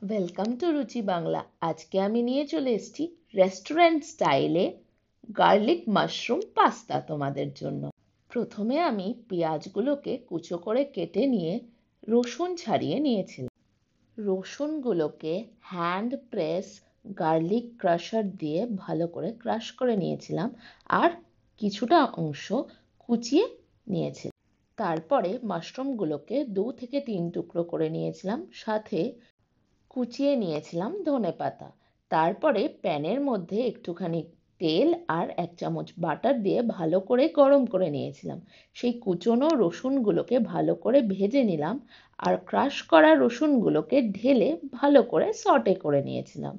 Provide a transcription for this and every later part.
Welcome to রুচি বাংলা। আজকে আমি নিয়ে চলে এসেছি রেস্টুরেন্ট স্টাইলে গার্লিক মাশরুম পাস্তা তোমাদের জন্য। প্রথমে আমি পেঁয়াজগুলোকে কুচো করে কেটে নিয়ে রসুন ছাড়িয়ে নিয়েছিলাম। রসুনগুলোকে হ্যান্ড প্রেস গার্লিক ক্রাশার দিয়ে ভালো করে ক্রাশ করে নিয়েছিলাম আর কিছুটা অংশ কুচিয়ে নিয়েছিলাম। তারপরে মাশরুমগুলোকে 2 থেকে 3 টুকরো করে নিয়েছিলাম, সাথে কুচিয়ে নিয়েছিলাম ধনেপাতা। তারপরে প্যানের মধ্যে একটুখানি তেল আর 1 চামচ বাটার দিয়ে ভালো করে গরম করে নিয়েছিলাম। সেই কুচনো রসুনগুলোকে ভালো করে ভেজে নিলাম আর ক্রাশ করা রসুনগুলোকে ঢেলে ভালো করে সটে করে নিয়েছিলাম।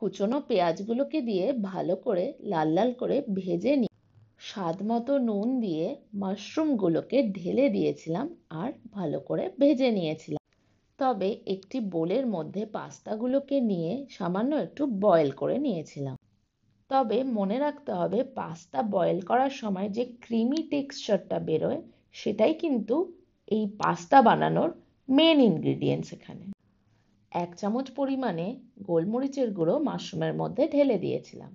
কুচনো পেঁয়াজগুলোকে দিয়ে ভালো করে লাল লাল করে ভেজে নিয়ে স্বাদ মতো নুন দিয়ে মাশরুমগুলোকে ঢেলে দিয়েছিলাম আর ভালো করে ভেজে নিয়েছিলাম। তবে একটি বোলের মধ্যে পাস্তাগুলোকে নিয়ে সামান্য একটু বয়েল করে নিয়েছিলাম। তবে মনে রাখতে হবে, পাস্তা বয়েল করার সময় যে ক্রিমি টেক্সচারটা বেরোয় সেটাই কিন্তু এই পাস্তা বানানোর মেন ইনগ্রিডিয়েন্টস। এখানে 1 চামচ পরিমাণে গোলমরিচের গুঁড়ো মাশরুমের মধ্যে ঢেলে দিয়েছিলাম।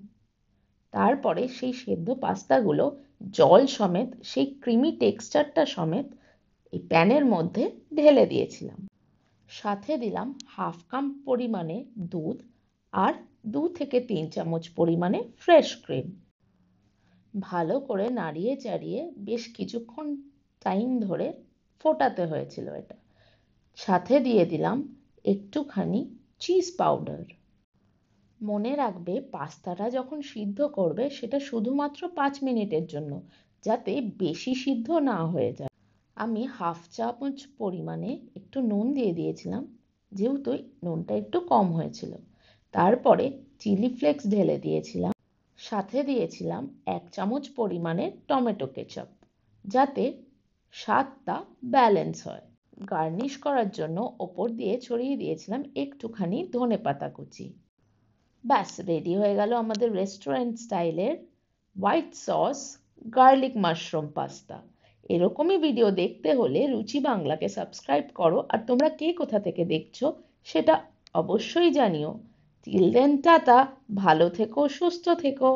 তারপরে সেই সেদ্ধ পাস্তাগুলো জল সমেত, সেই ক্রিমি টেক্সচারটা সমেত এই প্যানের মধ্যে ঢেলে দিয়েছিলাম। সাথে দিলাম 1/2 কাপ পরিমাণে দুধ আর 2 থেকে 3 চামচ পরিমাণে ফ্রেশ ক্রিম। ভালো করে নাড়িয়ে চাড়িয়ে বেশ কিছুক্ষণ টাইম ধরে ফোটাতে হয়েছিল এটা। সাথে দিয়ে দিলাম একটুখানি চিজ পাউডার। মনে রাখবে, পাস্তাটা যখন সিদ্ধ করবে সেটা শুধুমাত্র 5 মিনিটের জন্য, যাতে বেশি সিদ্ধ না হয়ে যায়। আমি 1/2 চামচ পরিমাণে একটু নুন দিয়ে দিয়েছিলাম, যেহেতু নুনটা একটু কম হয়েছিল। তারপরে চিলি ফ্লেক্স ঢেলে দিয়েছিলাম, সাথে দিয়েছিলাম 1 চামচ পরিমাণে টমেটো কেচাপ, যাতে স্বাদটা ব্যালেন্স হয়। গার্নিশ করার জন্য ওপর দিয়ে ছড়িয়ে দিয়েছিলাম একটুখানি ধনেপাতা কুচি। ব্যাস, রেডি হয়ে গেল আমাদের রেস্টুরেন্ট স্টাইলের white sauce garlic mushroom pasta. এরকমই ভিডিও দেখতে হলে রুচি বাংলাকে সাবস্ক্রাইব করো, আর তোমরা কে কোথা থেকে দেখছো সেটা অবশ্যই জানিও। টিল দেন, টাটা, ভালো থেকো, সুস্থ থেকো।